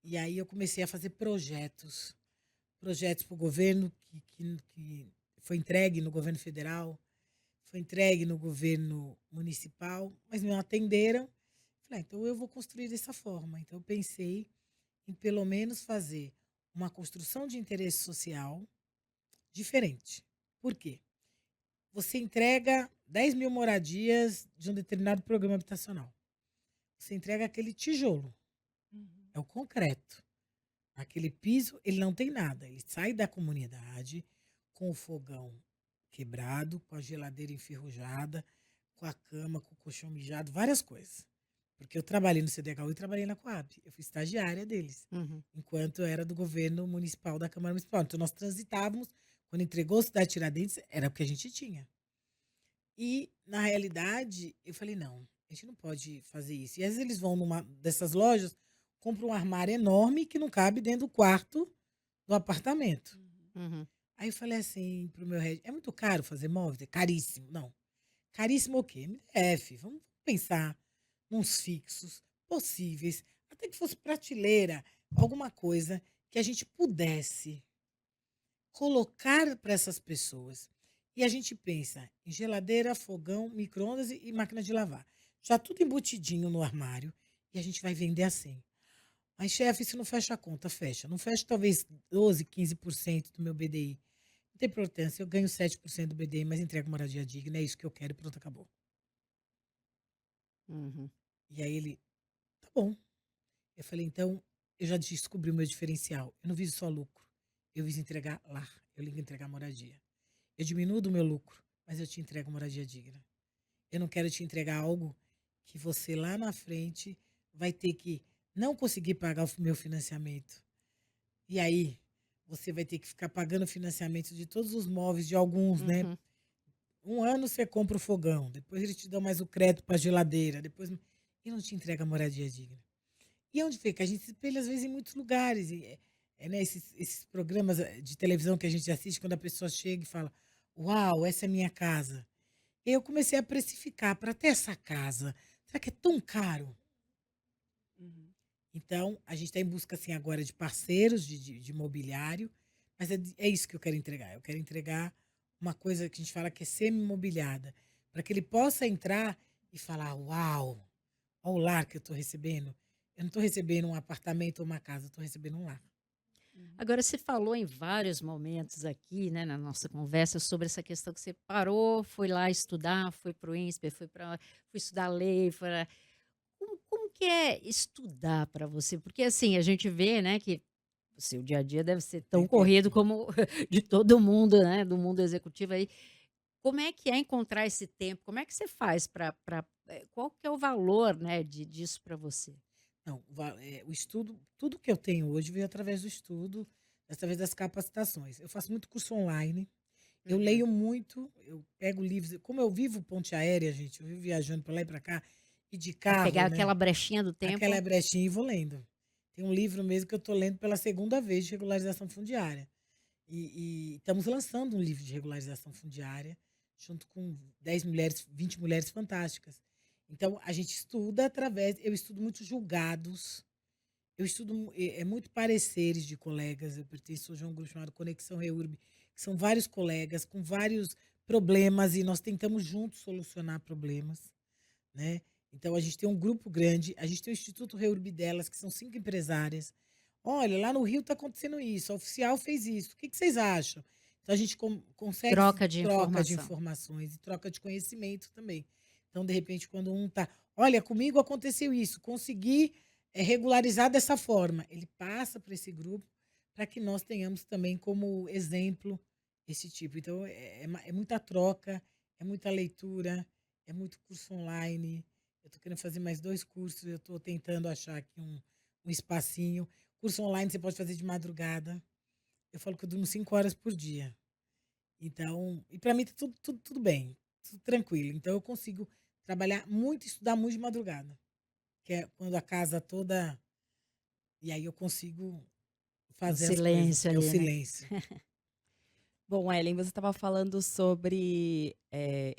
E aí eu comecei a fazer projetos para o governo, que foi entregue no governo federal, foi entregue no governo municipal, mas não atenderam. Falei: então eu vou construir dessa forma. Então eu pensei em pelo menos fazer uma construção de interesse social diferente. Por quê? Você entrega 10.000 moradias de um determinado programa habitacional. Você entrega aquele tijolo, Uhum. é o concreto. Aquele piso, ele não tem nada. Ele sai da comunidade com o fogão quebrado, com a geladeira enferrujada, com a cama, com o colchão mijado, várias coisas. Porque eu trabalhei no CDHU e trabalhei na Coab. Eu fui estagiária deles, Uhum. enquanto eu era do governo municipal, da Câmara Municipal. Então, nós transitávamos, quando entregou a cidade de Tiradentes, era o que a gente tinha. E, na realidade, eu falei, não, a gente não pode fazer isso. E às vezes eles vão numa dessas lojas, compram um armário enorme que não cabe dentro do quarto do apartamento. Uhum. Aí eu falei assim pro meu head, é muito caro fazer móveis? É caríssimo. Não. Caríssimo o quê? MDF. Vamos pensar nos fixos possíveis, até que fosse prateleira, alguma coisa que a gente pudesse colocar para essas pessoas. E a gente pensa em geladeira, fogão, micro-ondas e máquina de lavar. Já tudo embutidinho no armário e a gente vai vender assim. Mas, chefe, isso não fecha a conta, fecha. Não fecha talvez 12, 15% do meu BDI. Não tem importância, eu ganho 7% do BDI, mas entrego moradia digna, é isso que eu quero e pronto, acabou. Uhum. E aí ele, tá bom. Eu falei, então, eu já descobri o meu diferencial. Eu não viso só lucro. Eu viso entregar lar, eu ligo entregar moradia. Eu diminuo do meu lucro, mas eu te entrego moradia digna. Eu não quero te entregar algo que você lá na frente vai ter que não conseguir pagar o meu financiamento. E aí, você vai ter que ficar pagando o financiamento de todos os móveis, de alguns, né? Uhum. Um ano você compra o fogão, depois eles te dão mais o crédito para a geladeira, depois e não te entrega moradia digna. E é onde fica? A gente se espelha às vezes em muitos lugares. Né, esses programas de televisão que a gente assiste, quando a pessoa chega e fala: Uau, essa é a minha casa. E eu comecei a precificar para ter essa casa. Será que é tão caro? Uhum. Então, a gente está em busca assim, agora de parceiros de imobiliário, mas é isso que eu quero entregar. Eu quero entregar uma coisa que a gente fala que é semi-imobiliada, para que ele possa entrar e falar: Uau, olha o lar que eu estou recebendo. Eu não estou recebendo um apartamento ou uma casa, eu estou recebendo um lar. Uhum. Agora, você falou em vários momentos aqui, né, na nossa conversa, sobre essa questão que você parou, foi lá estudar, foi para o INSPER, foi estudar lei, como que é estudar para você? Porque assim, a gente vê, né, que o seu dia a dia deve ser tão corrido Entendo. como de todo mundo, né, do mundo executivo aí. Como é que é encontrar esse tempo? Como é que você faz qual que é o valor, né, disso para você? Não, o estudo, tudo que eu tenho hoje veio através do estudo, através das capacitações. Eu faço muito curso online, eu Uhum. leio muito, eu pego livros. Como eu vivo ponte aérea, gente, eu vivo viajando para lá e para cá, e de Para carro, pegar né? aquela brechinha do Aquela tempo? brechinha e vou lendo. Tem um livro mesmo que eu estou lendo pela segunda vez de regularização fundiária. E estamos lançando um livro de regularização fundiária, junto com 10 mulheres, 20 mulheres fantásticas. Então, a gente estuda através. Eu estudo muitos julgados, eu estudo muito pareceres de colegas. Eu pertenço hoje a um grupo chamado Conexão Reurb, que são vários colegas com vários problemas e nós tentamos juntos solucionar problemas, né? Então, a gente tem um grupo grande, a gente tem o Instituto Reurb delas, que são 5 empresárias. Olha, lá no Rio está acontecendo isso, a oficial fez isso, o que vocês acham? Então, a gente consegue Troca de troca de informação. informações e troca de conhecimento também. Então, de repente, quando um está, olha, comigo aconteceu isso, consegui regularizar dessa forma, ele passa para esse grupo para que nós tenhamos também como exemplo esse tipo. Então, é muita troca, é muita leitura, é muito curso online. Eu estou querendo fazer mais 2 cursos, eu estou tentando achar aqui um espacinho. Curso online você pode fazer de madrugada. Eu falo que eu durmo 5 horas por dia. Então, e para mim tá tudo bem, tudo tranquilo. Então eu consigo trabalhar muito, estudar muito de madrugada, que é quando a casa toda, e aí eu consigo Um fazer as coisas, silêncio que é o ali, né? silêncio. Bom, Ellen, você estava falando sobre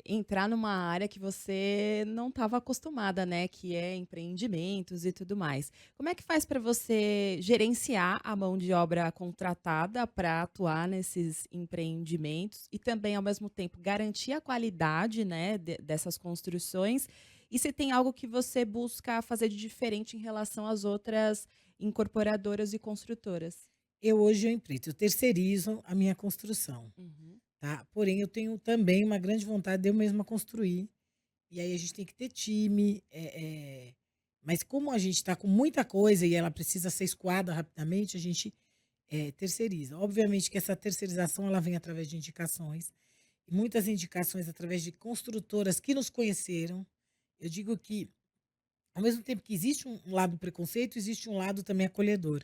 entrar numa área que você não estava acostumada, né? Que é empreendimentos e tudo mais. Como é que faz para você gerenciar a mão de obra contratada para atuar nesses empreendimentos e também, ao mesmo tempo, garantir a qualidade, né, dessas construções? E se tem algo que você busca fazer de diferente em relação às outras incorporadoras e construtoras? Eu empreito, eu terceirizo a minha construção, Uhum. tá? Porém, eu tenho também uma grande vontade de eu mesma construir. E aí a gente tem que ter time, mas como a gente está com muita coisa e ela precisa ser escoada rapidamente, a gente terceiriza. Obviamente que essa terceirização ela vem através de indicações, e muitas indicações através de construtoras que nos conheceram. Eu digo que, ao mesmo tempo que existe um lado preconceito, existe um lado também acolhedor.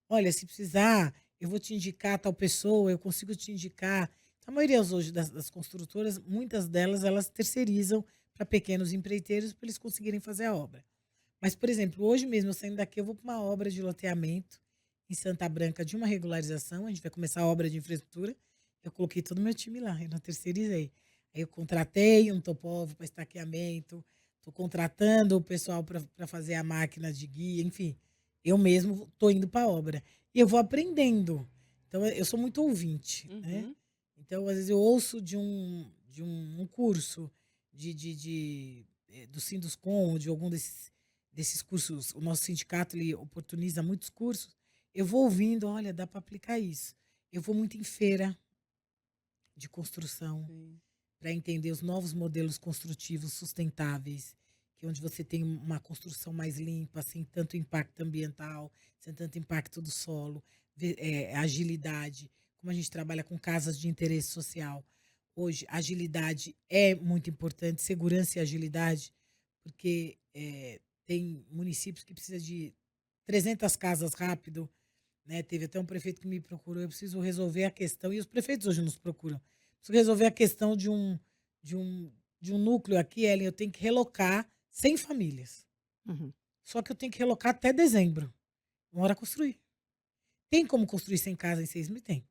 Olha, se precisar, eu vou te indicar tal pessoa, eu consigo te indicar. A maioria hoje das construtoras, muitas delas, elas terceirizam para pequenos empreiteiros para eles conseguirem fazer a obra. Mas, por exemplo, hoje mesmo, eu saindo daqui, eu vou para uma obra de loteamento em Santa Branca de uma regularização. A gente vai começar a obra de infraestrutura. Eu coloquei todo o meu time lá, eu não terceirizei. Aí eu contratei um topógrafo para estaqueamento, estou contratando o pessoal para fazer a máquina de guia, enfim. Eu mesmo estou indo para a obra. E eu vou aprendendo. Então, eu sou muito ouvinte, né? Uhum. Então, às vezes, eu ouço um curso do Sinduscom, ou de algum desses cursos. O nosso sindicato ele oportuniza muitos cursos. Eu vou ouvindo, olha, dá para aplicar isso. Eu vou muito em feira de construção Sim. para entender os novos modelos construtivos sustentáveis, que é onde você tem uma construção mais limpa, sem tanto impacto ambiental, sem tanto impacto do solo, agilidade, como a gente trabalha com casas de interesse social. Hoje, agilidade é muito importante, segurança e agilidade, porque tem municípios que precisam de 300 casas rápido, né? Teve até um prefeito que me procurou, eu preciso resolver a questão, e os prefeitos hoje nos procuram. Preciso resolver a questão de um, de um núcleo aqui, Ellen, eu tenho que relocar 100 famílias. Uhum. Só que eu tenho que relocar até dezembro. Uma hora construir. Tem como construir 100 casas em 6 meses? Tem.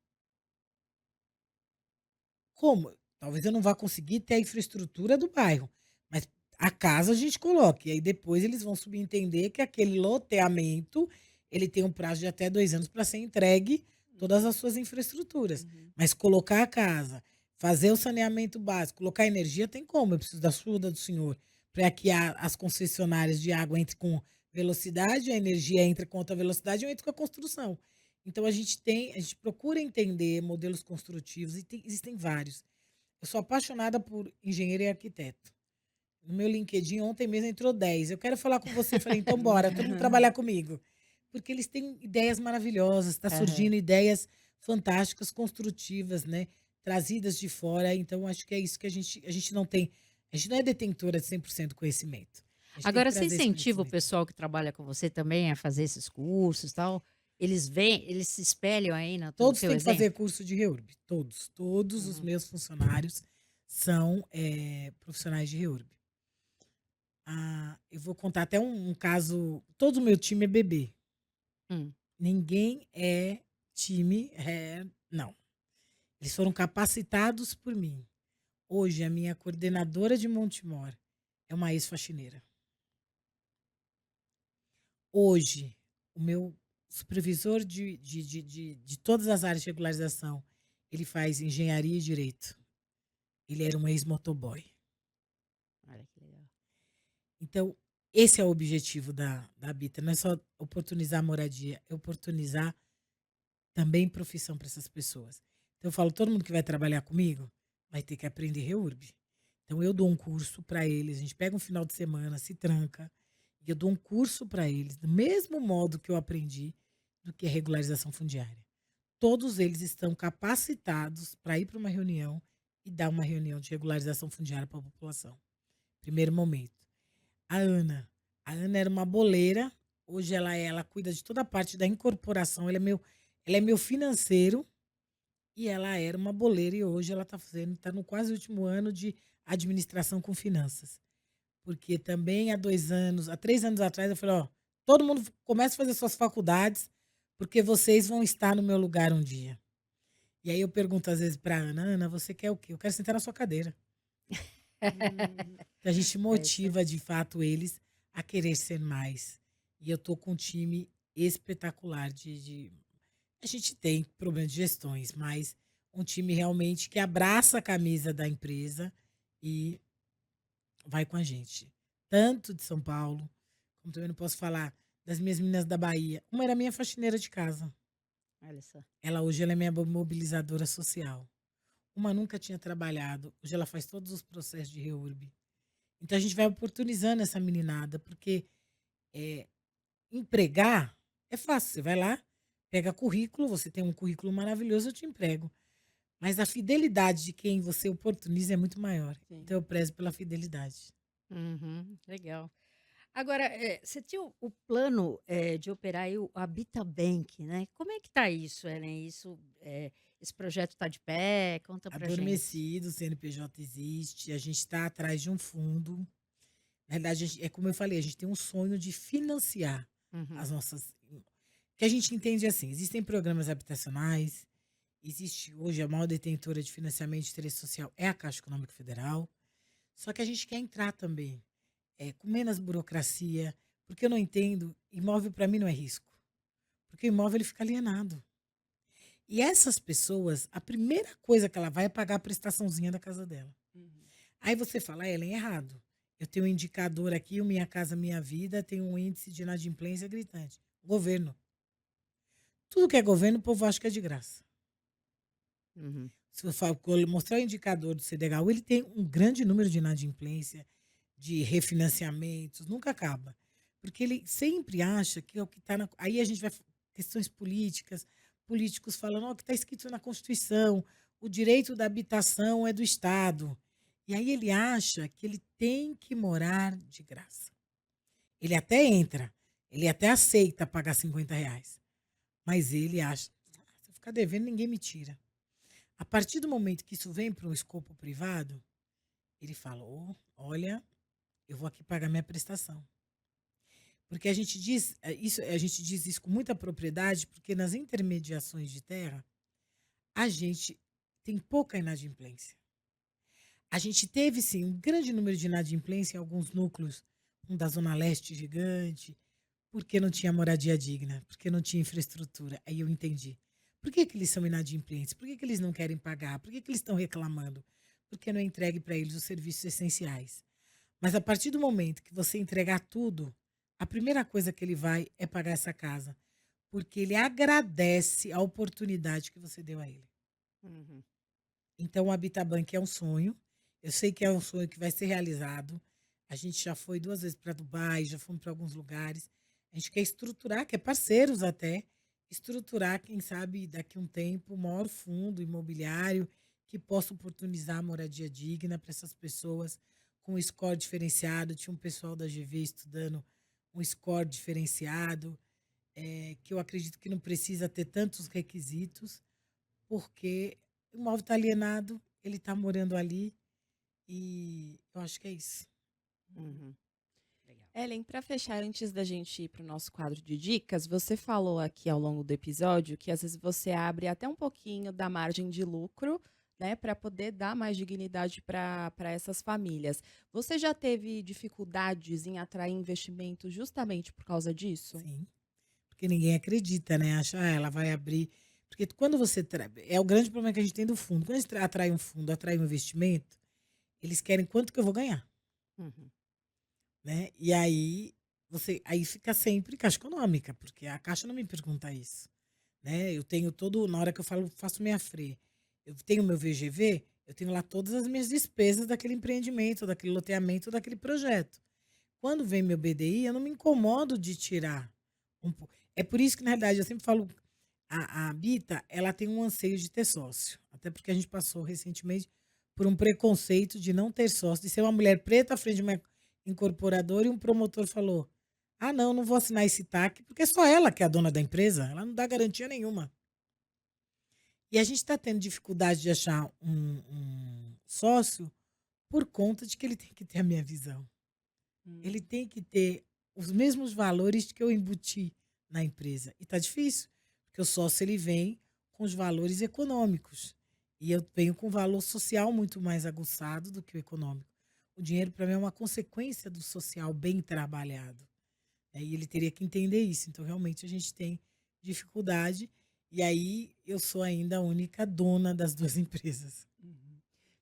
Como? Talvez eu não vá conseguir ter a infraestrutura do bairro, mas a casa a gente coloca. E aí depois eles vão subentender que aquele loteamento ele tem um prazo de até 2 anos para ser entregue todas as suas infraestruturas. Uhum. Mas colocar a casa, fazer o saneamento básico, colocar energia, tem como. Eu preciso da ajuda do senhor para que as concessionárias de água entrem com velocidade, a energia entre com outra velocidade, eu entro com a construção. Então a gente procura entender modelos construtivos e existem vários. Eu sou apaixonada por engenheiro e arquiteto. No meu LinkedIn ontem mesmo entrou 10. Eu quero falar com você, falei, então bora, todo mundo trabalhar comigo. Porque eles têm ideias maravilhosas, está Aham. surgindo ideias fantásticas, construtivas, né? Trazidas de fora. Então, acho que é isso que a gente não tem. A gente não é detentora de 100% do conhecimento. A gente tem que Agora, você trazer esse incentiva o conhecimento. pessoal que trabalha com você também a fazer esses cursos, tal? Eles vêm, eles se espelham aí no Todos teu têm que fazer exemplo? curso de REURB. Todos. Todos os Uhum. meus funcionários são profissionais de REURB. Ah, eu vou contar até um caso. Todo o meu time é bebê. Hum. Ninguém é time. Não. Eles foram capacitados por mim. Hoje, a minha coordenadora de Montemor é uma ex-faxineira. Hoje, o meu supervisor de todas as áreas de regularização, ele faz engenharia e direito. Ele era um ex-motoboy. Olha que legal. Então, esse é o objetivo da Habita. Não é só oportunizar moradia, é oportunizar também profissão para essas pessoas. Então, eu falo, todo mundo que vai trabalhar comigo vai ter que aprender REURB. Então, eu dou um curso para eles. A gente pega um final de semana, se tranca, e eu dou um curso para eles, do mesmo modo que eu aprendi do que a regularização fundiária. Todos eles estão capacitados para ir para uma reunião e dar uma reunião de regularização fundiária para a população. Primeiro momento. A Ana. A Ana era uma boleira. Hoje ela cuida de toda a parte da incorporação. Ela é meu financeiro e ela era uma boleira e hoje ela está no quase último ano de administração com finanças. Porque também há 3 anos atrás eu falei, ó, todo mundo começa a fazer suas faculdades porque vocês vão estar no meu lugar um dia. E aí eu pergunto às vezes para Ana, Ana, você quer o quê? Eu quero sentar na sua cadeira. Hum. Então, a gente É isso aí. motiva de fato eles a querer ser mais. E eu tô com um time espetacular a gente tem problema de gestões, mas um time realmente que abraça a camisa da empresa e vai com a gente. Tanto de São Paulo, como também não posso falar das minhas meninas da Bahia. Uma era minha faxineira de casa. Olha só. Ela é minha mobilizadora social. Uma nunca tinha trabalhado. Hoje ela faz todos os processos de REURB. Então a gente vai oportunizando essa meninada, porque empregar é fácil. Você vai lá, Pega currículo, você tem um currículo maravilhoso, eu te emprego. Mas a fidelidade de quem você oportuniza é muito maior. Sim. Então eu prezo pela fidelidade. Uhum, legal. Agora, você tinha o plano, de operar aí o Habitabank, né. Como é que tá isso, Helen? Esse projeto está de pé? Conta pra gente. Adormecido, o CNPJ existe, a gente está atrás de um fundo. Na verdade, é como eu falei, a gente tem um sonho de financiar Uhum, as nossas. Que a gente entende assim: existem programas habitacionais, existe hoje a maior detentora de financiamento de interesse social é a Caixa Econômica Federal, só que a gente quer entrar também, com menos burocracia, porque eu não entendo, imóvel para mim não é risco, porque o imóvel ele fica alienado. E essas pessoas, a primeira coisa que ela vai é pagar a prestaçãozinha da casa dela. Uhum. Aí você fala, Ellen, errado. Eu tenho um indicador aqui, o Minha Casa Minha Vida tem um índice de inadimplência gritante. Governo. Tudo que é governo, o povo acha que é de graça. uhum, Se eu mostrar o indicador do CDHU, ele tem um grande número de inadimplência, de refinanciamentos, nunca acaba. Porque ele sempre acha que é o que está na. Aí a gente vai. Questões políticas, políticos falando, ó, o que está escrito na Constituição, o direito da habitação é do Estado. E aí ele acha que ele tem que morar de graça. Ele até entra, ele até aceita pagar R$ 50. Mas ele acha, se eu ficar devendo, ninguém me tira. A partir do momento que isso vem para um escopo privado, ele fala: "Ô, olha, eu vou aqui pagar minha prestação." Porque a gente diz isso com muita propriedade, porque nas intermediações de terra, a gente tem pouca inadimplência. A gente teve sim um grande número de inadimplência em alguns núcleos, um da Zona Leste gigante, porque não tinha moradia digna, porque não tinha infraestrutura. Aí eu entendi. Por que, que eles são inadimplentes? Por que, que eles não querem pagar? Por que, que eles estão reclamando? Porque não é entregue para eles os serviços essenciais. Mas a partir do momento que você entregar tudo, a primeira coisa que ele vai é pagar essa casa. Porque ele agradece a oportunidade que você deu a ele. uhum. Então, o Habitabank é um sonho. Eu sei que é um sonho que vai ser realizado. A gente já foi 2 vezes para Dubai, já fomos para alguns lugares. A gente quer estruturar, quer parceiros até, estruturar, quem sabe, daqui a um tempo, o maior fundo imobiliário que possa oportunizar a moradia digna para essas pessoas com score diferenciado. Tinha um pessoal da GV estudando um score diferenciado, que eu acredito que não precisa ter tantos requisitos, porque o imóvel está alienado, ele está morando ali e eu acho que é isso. Uhum. Legal. Ellen, para fechar, antes da gente ir para o nosso quadro de dicas, você falou aqui ao longo do episódio que às vezes você abre até um pouquinho da margem de lucro, né, para poder dar mais dignidade para essas famílias. Você já teve dificuldades em atrair investimento justamente por causa disso? Sim, porque ninguém acredita, né? Acha, ela vai abrir. Porque quando você. É o grande problema que a gente tem do fundo. Quando a gente atrai um fundo, atrai um investimento, eles querem quanto que eu vou ganhar, Uhum, né? E aí aí fica sempre Caixa Econômica, porque a Caixa não me pergunta isso, né? Eu tenho todo, na hora que eu falo, faço minha FRE, eu tenho meu VGV, eu tenho lá todas as minhas despesas daquele empreendimento, daquele loteamento, daquele projeto. Quando vem meu BDI, eu não me incomodo de tirar É por isso que, na realidade, eu sempre falo, a Bita, ela tem um anseio de ter sócio. Até porque a gente passou recentemente por um preconceito de não ter sócio, de ser uma mulher preta à frente de uma incorporadora e um promotor falou: "Ah, não, não vou assinar esse TAC, porque é só ela que é a dona da empresa, ela não dá garantia nenhuma." E a gente está tendo dificuldade de achar um sócio por conta de que ele tem que ter a minha visão. Ele Hum. tem que ter os mesmos valores que eu embuti na empresa. E tá difícil, porque o sócio ele vem com os valores econômicos. E eu venho com um valor social muito mais aguçado do que o econômico. O dinheiro, para mim, é uma consequência do social bem trabalhado. E ele teria que entender isso. Então, realmente, a gente tem dificuldade. E aí, eu sou ainda a única dona das duas empresas. Uhum.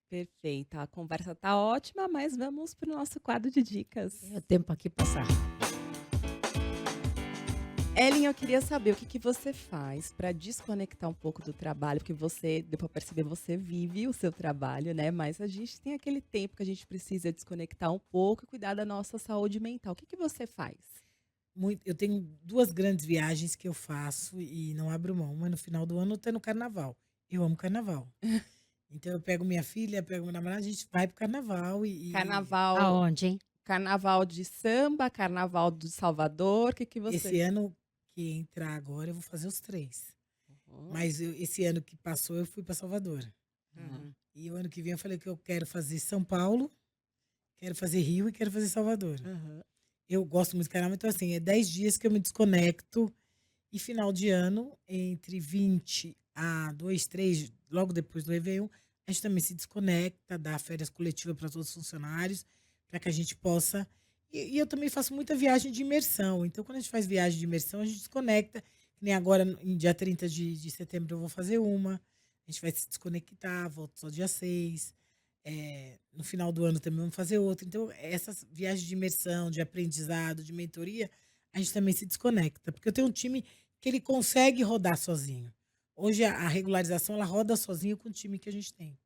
Perfeita. A conversa tá ótima, mas vamos para o nosso quadro de dicas. tem o tempo aqui passar. Ellen, eu queria saber o que que você faz para desconectar um pouco do trabalho, porque você, deu para perceber, você vive o seu trabalho, né? Mas a gente tem aquele tempo que a gente precisa desconectar um pouco e cuidar da nossa saúde mental. O que que você faz? eu tenho 2 grandes viagens que eu faço e não abro mão. Uma é no final do ano, outra é no carnaval. Eu amo carnaval. Então eu pego minha filha, pego meu namorado, a gente vai pro carnaval Carnaval, Aonde, hein? carnaval de samba, carnaval de Salvador, o que que esse você... ano que entrar agora eu vou fazer os 3. Uhum. Mas esse ano que passou eu fui para Salvador. Uhum. E o ano que vem eu falei que eu quero fazer São Paulo, quero fazer Rio e quero fazer Salvador. Uhum. Eu gosto muito de carnaval, então assim, é 10 dias que eu me desconecto. E final de ano, entre 20 a 2, 3, logo depois do Réveillon, a gente também se desconecta, dá férias coletivas para todos os funcionários, para que a gente possa. E eu também faço muita viagem de imersão. Então, quando a gente faz viagem de imersão, a gente desconecta. Que nem agora, em dia 30 de setembro, eu vou fazer uma. A gente vai se desconectar, volto só dia 6. No final do ano também vamos fazer outra. Então, essas viagens de imersão, de aprendizado, de mentoria, a gente também se desconecta. Porque eu tenho um time que ele consegue rodar sozinho. Hoje a regularização ela roda sozinho com o time que a gente tem.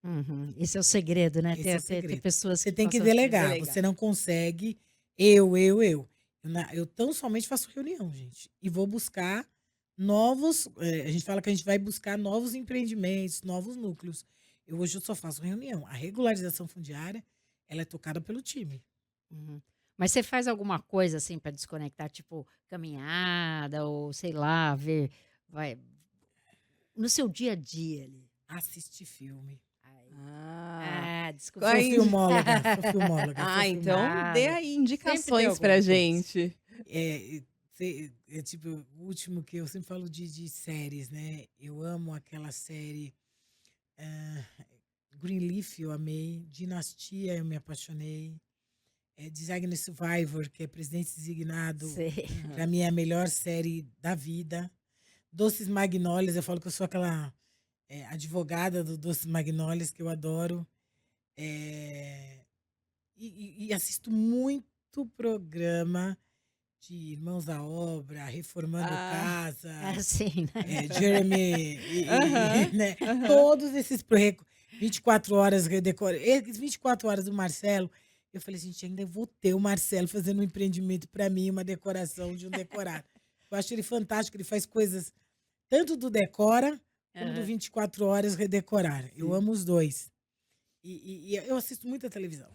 Uhum. Esse é o segredo, né? Esse é o Ter segredo. pessoas Você que tem que façam assim. delegar. Delegar. Você não consegue Eu tão somente faço reunião, gente. E vou buscar novos. A gente fala que a gente vai buscar novos empreendimentos, novos núcleos. Hoje eu só faço reunião. A regularização fundiária, ela é tocada pelo time. Uhum. Mas você faz alguma coisa assim para desconectar, tipo caminhada ou sei lá, ver, vai no seu dia a dia ali. Assistir filme. Aí. Ah, Desculpa. Sou aí... filmóloga, sou filmóloga. Ah, Sou então dê Nada. aí Sempre tem indicações pra alguma coisa. gente. Tipo, o último que eu sempre falo de séries, né? Eu amo aquela série Greenleaf, eu amei. Dinastia, eu me apaixonei. Designer Survivor, que é Presidente Designado, Sei. pra mim é a melhor série da vida. Doces Magnólias, eu falo que eu sou aquela advogada do Doces Magnólias, que eu adoro. É, e assisto muito programa de Irmãos à Obra, Reformando Ah, Casa, Assim, né? Jeremy, aham, né? aham. Todos esses 24 horas redecora. Esses 24 horas do Marcelo, eu falei, gente, ainda vou ter o Marcelo fazendo um empreendimento para mim, uma decoração de um decorado. Eu acho ele fantástico, ele faz coisas tanto do decora como do Aham. 24 horas redecorar. Eu Sim, amo os dois. E eu assisto muita televisão.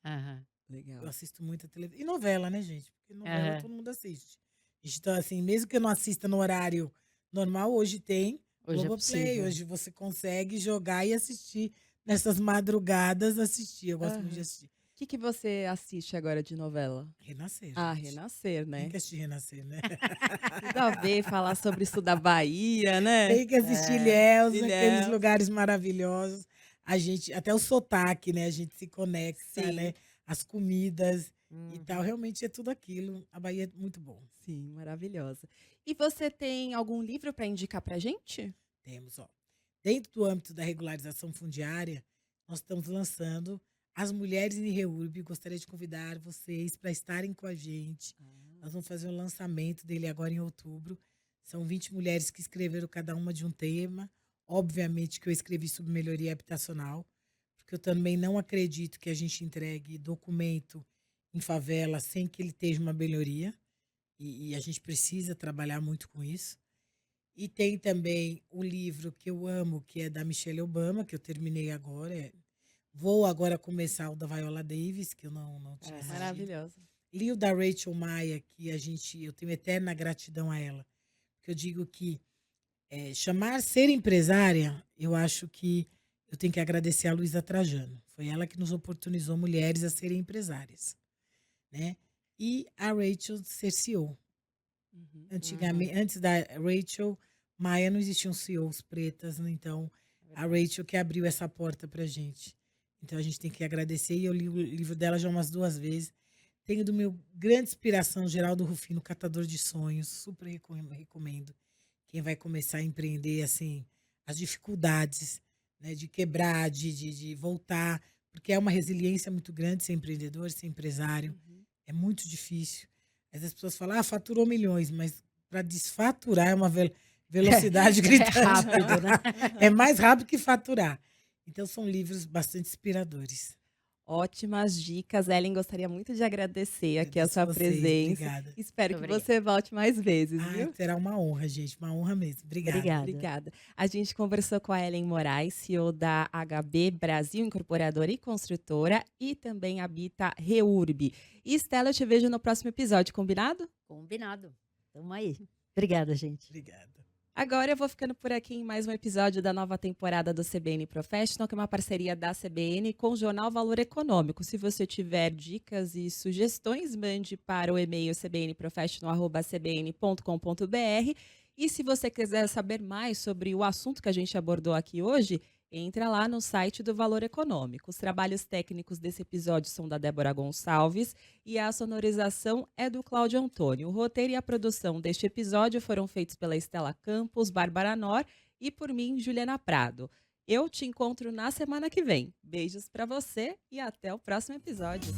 Aham. Eu legal. assisto muita televisão. E novela, né, gente? Porque novela Aham. todo mundo assiste. Então, assim, mesmo que eu não assista no horário normal, hoje tem Hoje é Globoplay. possível. Hoje você consegue jogar e assistir nessas madrugadas, assistir. Eu gosto muito de Aham. assistir. O que que você assiste agora de novela? Renascer, Ah, gente. Renascer, Tem né? que assistir Renascer, né? Tudo a ver, falar sobre isso da Bahia, né? Tem que assistir É. Ilhéus, aqueles Ilhéus. lugares maravilhosos. A gente, até o sotaque, né? A gente se conecta, né? Sim, As comidas e tal. Uhum. Realmente é tudo aquilo. A Bahia é muito bom. sim, maravilhosa. E você tem algum livro para indicar pra gente? Temos, ó. Dentro do âmbito da regularização fundiária, nós estamos lançando As Mulheres em Reurb. Gostaria de convidar vocês para estarem com a gente. Nós vamos fazer um lançamento dele agora em outubro. São 20 mulheres que escreveram cada uma de um tema. Obviamente que eu escrevi sobre melhoria habitacional, porque eu também não acredito que a gente entregue documento em favela sem que ele esteja uma melhoria. E a gente precisa trabalhar muito com isso. E tem também o livro que eu amo, que é da Michelle Obama, que eu terminei agora. Vou agora começar o da Viola Davis, que eu não tinha Aham. assistido. Maravilhosa. Li o da Rachel Maia, que eu tenho eterna gratidão a ela. Porque eu digo que chamar ser empresária, eu acho que eu tenho que agradecer a Luísa Trajano. Foi ela que nos oportunizou mulheres a serem empresárias, né? E a Rachel ser CEO. Uhum. Antigamente, antes da Rachel Maia, não existiam CEOs pretas, né? Então É a verdade. Rachel que abriu essa porta pra gente. Então a gente tem que agradecer. E eu li o livro dela já umas 2 vezes. Tenho do meu grande inspiração, Geraldo Rufino, Catador de Sonhos. Super recomendo. Quem vai começar a empreender, assim, as dificuldades, né, de quebrar, de voltar. Porque é uma resiliência muito grande ser empreendedor, ser empresário. Uhum. É muito difícil. Às vezes as pessoas falam, faturou milhões, mas para desfaturar é uma velocidade É gritante. rápido, né? É mais rápido que faturar. Então são livros bastante inspiradores. Ótimas dicas. Ellen, gostaria muito de agradecer aqui a Agradeço sua vocês, presença. obrigada. Espero Muito que obrigada. você volte mais vezes, Ai, viu? será uma honra, gente, uma honra mesmo. Obrigada. Obrigada. Obrigada. A gente conversou com a Ellen Moraes, CEO da HB Brasil Incorporadora e Construtora, e também habita Reurb. E Estela, eu te vejo no próximo episódio, combinado? Combinado. Tamo aí. Obrigada, gente. Obrigada. Agora eu vou ficando por aqui em mais um episódio da nova temporada do CBN Professional, que é uma parceria da CBN com o Jornal Valor Econômico. Se você tiver dicas e sugestões, mande para o e-mail cbnprofessional@cbn.com.br. E se você quiser saber mais sobre o assunto que a gente abordou aqui hoje, entra lá no site do Valor Econômico. Os trabalhos técnicos desse episódio são da Débora Gonçalves e a sonorização é do Cláudio Antônio. O roteiro e a produção deste episódio foram feitos pela Estela Campos, Bárbara Nor e por mim, Juliana Prado. Eu te encontro na semana que vem. Beijos para você e até o próximo episódio.